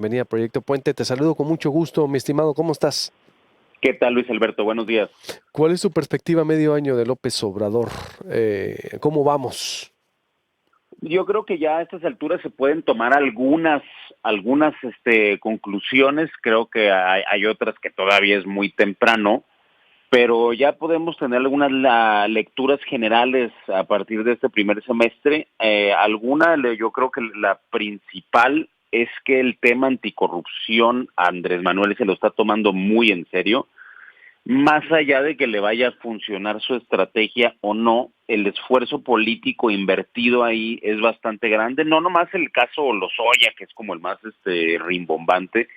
Bienvenida a Proyecto Puente. Te saludo con mucho gusto, mi estimado. ¿Cómo estás? ¿Qué tal, Luis Alberto? Buenos días. ¿Cuál es tu perspectiva a medio año de López Obrador? ¿Cómo vamos? Yo creo que ya a estas alturas se pueden tomar algunas conclusiones. Creo que hay otras que todavía es muy temprano, pero ya podemos tener algunas lecturas generales a partir de este primer semestre. Yo creo que la principal es que el tema anticorrupción a Andrés Manuel se lo está tomando muy en serio. Más allá de que le vaya a funcionar su estrategia o no, el esfuerzo político invertido ahí es bastante grande. No nomás el caso Lozoya, que es como el más rimbombante,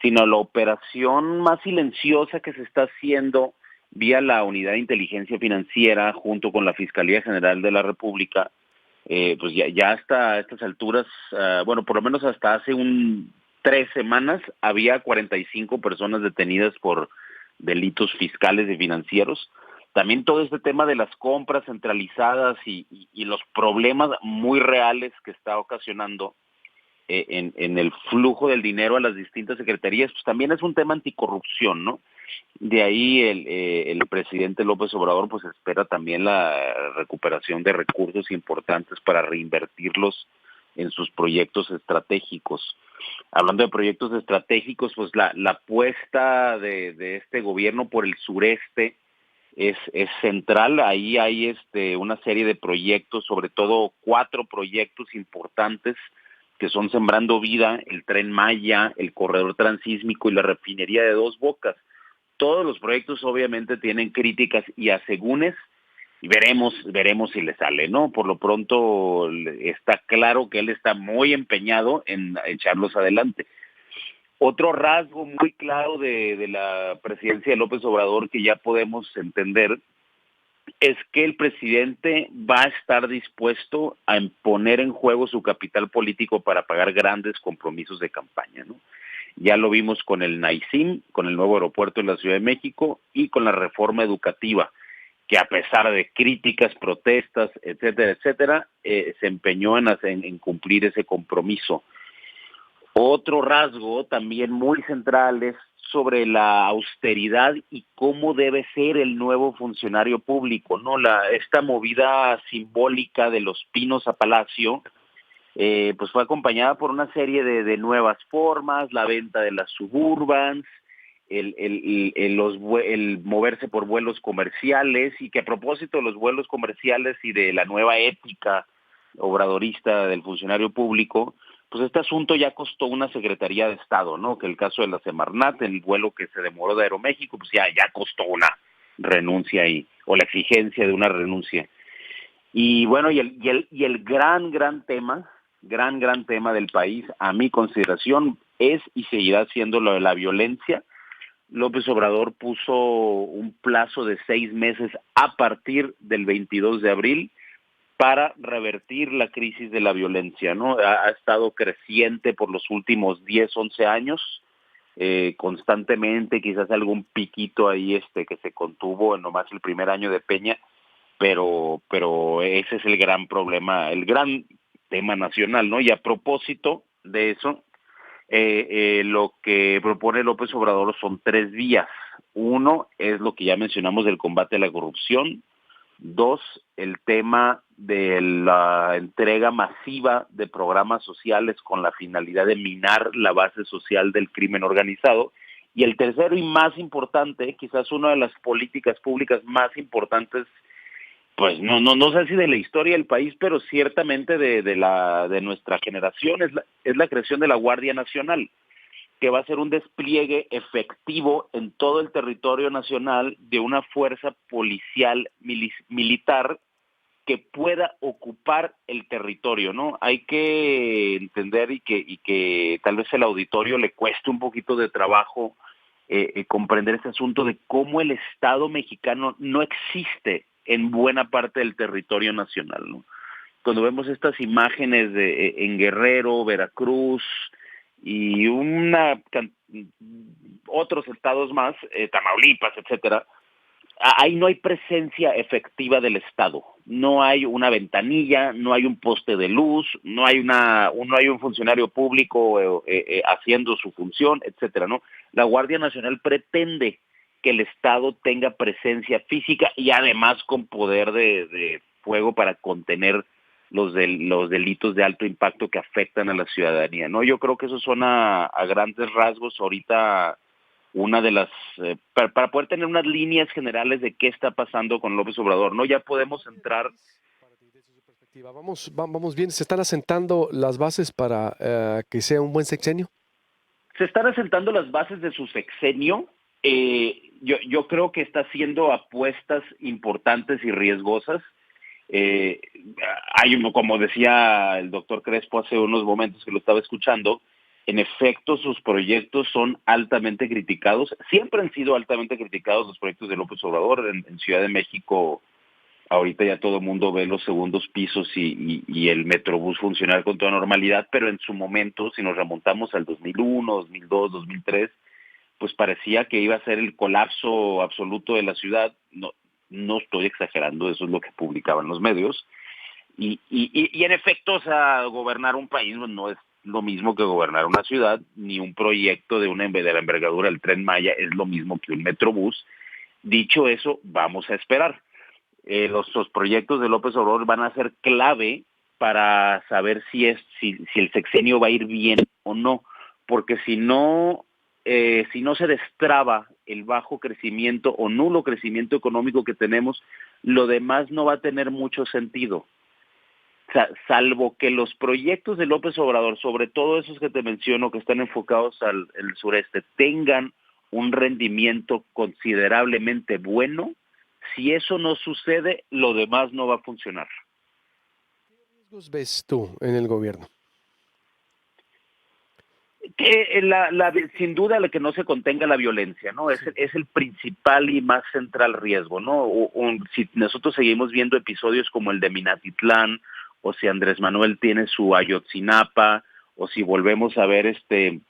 sino la operación más silenciosa que se está haciendo vía la Unidad de Inteligencia Financiera junto con la Fiscalía General de la República. Pues ya hasta a estas alturas, bueno, por lo menos hasta hace 3 semanas había 45 personas detenidas por delitos fiscales y financieros. También todo este tema de las compras centralizadas y los problemas muy reales que está ocasionando en el flujo del dinero a las distintas secretarías, pues también es un tema anticorrupción, ¿no? De ahí el presidente López Obrador pues espera también la recuperación de recursos importantes para reinvertirlos en sus proyectos estratégicos. Hablando de proyectos estratégicos, pues la apuesta de este gobierno por el sureste es central. Ahí hay una serie de proyectos, sobre todo 4 proyectos importantes que son Sembrando Vida, el Tren Maya, el Corredor Transísmico y la refinería de Dos Bocas. Todos los proyectos obviamente tienen críticas y asegúnes y veremos si le sale, ¿no? Por lo pronto está claro que él está muy empeñado en echarlos adelante. Otro rasgo muy claro de la presidencia de López Obrador que ya podemos entender es que el presidente va a estar dispuesto a poner en juego su capital político para pagar grandes compromisos de campaña, ¿no? Ya lo vimos con el NAICIM, con el nuevo aeropuerto en la Ciudad de México y con la reforma educativa, que a pesar de críticas, protestas, etcétera, etcétera, se empeñó en cumplir ese compromiso. Otro rasgo también muy central es sobre la austeridad y cómo debe ser el nuevo funcionario público, ¿no? Esta movida simbólica de los pinos a Palacio, pues fue acompañada por una serie de nuevas formas, la venta de las suburbans, el moverse por vuelos comerciales, y que a propósito de los vuelos comerciales y de la nueva ética obradorista del funcionario público, pues este asunto ya costó una Secretaría de Estado, ¿no? Que el caso de la Semarnat, el vuelo que se demoró de Aeroméxico, pues ya costó una renuncia ahí, o la exigencia de una renuncia. Y bueno, y el gran tema del país, a mi consideración, es y seguirá siendo lo de la violencia. López Obrador puso un plazo de 6 meses a partir del 22 de abril para revertir la crisis de la violencia, ¿no? Ha estado creciente por los últimos 10, 11 años, constantemente, quizás algún piquito ahí que se contuvo en nomás el primer año de Peña, pero ese es el gran problema, el gran tema nacional, ¿no? Y a propósito de eso, lo que propone López Obrador son 3 vías. Uno es lo que ya mencionamos del combate a la corrupción. Dos, el tema de la entrega masiva de programas sociales con la finalidad de minar la base social del crimen organizado. Y el tercero y más importante, quizás una de las políticas públicas más importantes, pues no sé si de la historia del país, pero ciertamente de nuestra generación, es la creación de la Guardia Nacional, que va a ser un despliegue efectivo en todo el territorio nacional de una fuerza policial militar que pueda ocupar el territorio, ¿no? Hay que entender y que tal vez el auditorio le cueste un poquito de trabajo comprender este asunto de cómo el Estado mexicano no existe en buena parte del territorio nacional, ¿no? Cuando vemos estas imágenes en Guerrero, Veracruz y otros estados más, Tamaulipas, etcétera, ahí no hay presencia efectiva del Estado. No hay una ventanilla, no hay un poste de luz, no hay un funcionario público haciendo su función, etcétera, ¿no? La Guardia Nacional pretende que el Estado tenga presencia física y además con poder de fuego para contener los delitos de alto impacto que afectan a la ciudadanía, ¿no? Yo creo que esos son a grandes rasgos ahorita una de las, para poder tener unas líneas generales de qué está pasando con López Obrador, ¿no? Ya podemos entrar. Vamos bien, ¿se están asentando las bases para que sea un buen sexenio? Se están asentando las bases de su sexenio. Yo creo que está haciendo apuestas importantes y riesgosas. Eh, como decía el doctor Crespo hace unos momentos que lo estaba escuchando, en efecto sus proyectos son altamente criticados, siempre han sido altamente criticados los proyectos de López Obrador. En Ciudad de México ahorita ya todo el mundo ve los segundos pisos y el Metrobús funcionar con toda normalidad, pero en su momento, si nos remontamos al 2001, 2002, 2003, pues parecía que iba a ser el colapso absoluto de la ciudad. No, no estoy exagerando, eso es lo que publicaban los medios. Y en efecto, o sea, gobernar un país no es lo mismo que gobernar una ciudad, ni un proyecto de la envergadura del Tren Maya es lo mismo que un Metrobús. Dicho eso, vamos a esperar. Los proyectos de López Obrador van a ser clave para saber si el sexenio va a ir bien o no, porque si no se destraba el bajo crecimiento o nulo crecimiento económico que tenemos, lo demás no va a tener mucho sentido. Salvo que los proyectos de López Obrador, sobre todo esos que te menciono, que están enfocados al sureste, tengan un rendimiento considerablemente bueno. Si eso no sucede, lo demás no va a funcionar. ¿Qué riesgos ves tú en el gobierno? Que sin duda la que no se contenga la violencia, ¿no? Sí. Es el principal y más central riesgo, ¿no? Si nosotros seguimos viendo episodios como el de Minatitlán, o si Andrés Manuel tiene su Ayotzinapa, o si volvemos a ver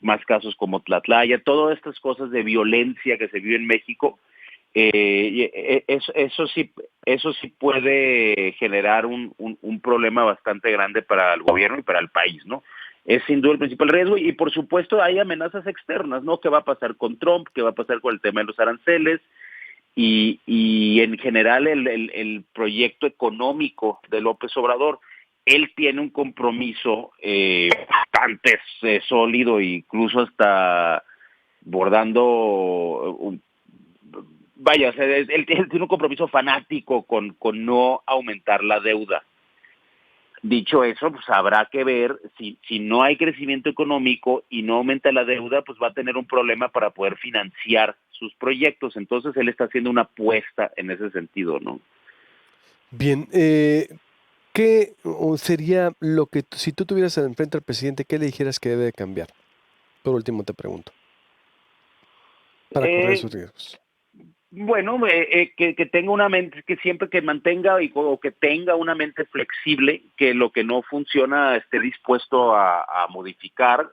más casos como Tlatlaya, todas estas cosas de violencia que se vive en México, eso sí puede generar un problema bastante grande para el gobierno y para el país, ¿no? Es sin duda el principal riesgo y por supuesto hay amenazas externas, ¿no? ¿Qué va a pasar con Trump? ¿Qué va a pasar con el tema de los aranceles? Y en general el proyecto económico de López Obrador, él tiene un compromiso bastante sólido, incluso hasta bordando vaya, o sea, él tiene un compromiso fanático con no aumentar la deuda. Dicho eso, pues habrá que ver si no hay crecimiento económico y no aumenta la deuda, pues va a tener un problema para poder financiar sus proyectos. Entonces él está haciendo una apuesta en ese sentido, ¿no? Bien, ¿qué sería lo que, si tú tuvieras enfrente al presidente, qué le dijeras que debe de cambiar? Por último te pregunto, para correr esos riesgos. Bueno, que tenga una mente, que siempre que mantenga o que tenga una mente flexible, que lo que no funciona esté dispuesto a modificar,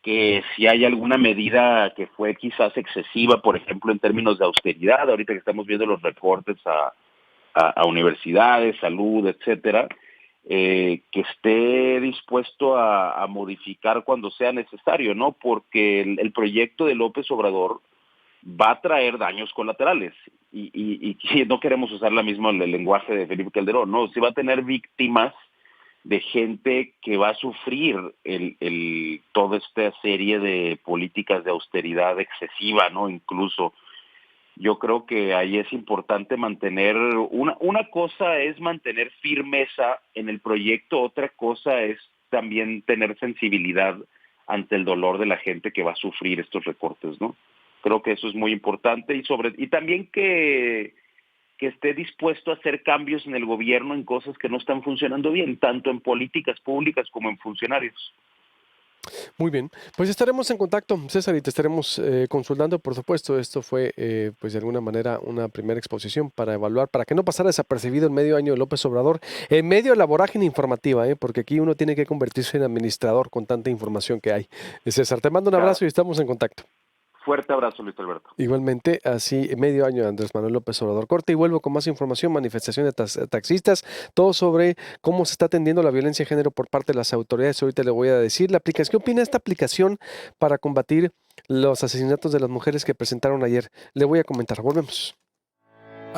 que si hay alguna medida que fue quizás excesiva, por ejemplo, en términos de austeridad, ahorita que estamos viendo los recortes a universidades, salud, etcétera, que esté dispuesto a modificar cuando sea necesario, ¿no? Porque el proyecto de López Obrador va a traer daños colaterales y no queremos usar el lenguaje de Felipe Calderón, no, sí va a tener víctimas de gente que va a sufrir toda esta serie de políticas de austeridad excesiva, ¿no? Incluso yo creo que ahí es importante mantener, una cosa es mantener firmeza en el proyecto, otra cosa es también tener sensibilidad ante el dolor de la gente que va a sufrir estos recortes, ¿no? Creo que eso es muy importante y también que esté dispuesto a hacer cambios en el gobierno en cosas que no están funcionando bien, tanto en políticas públicas como en funcionarios. Muy bien, pues estaremos en contacto, César, y te estaremos consultando, por supuesto. Esto fue, pues de alguna manera, una primera exposición para evaluar, para que no pasara desapercibido el medio año de López Obrador, en medio de la vorágine informativa, porque aquí uno tiene que convertirse en administrador con tanta información que hay. César, te mando un Claro. abrazo y estamos en contacto. Fuerte abrazo, Luis Alberto. Igualmente, así medio año de Andrés Manuel López Obrador. Corte y vuelvo con más información, manifestación de taxistas, todo sobre cómo se está atendiendo la violencia de género por parte de las autoridades. Ahorita le voy a decir la aplicación. ¿Qué opina esta aplicación para combatir los asesinatos de las mujeres que presentaron ayer? Le voy a comentar. Volvemos.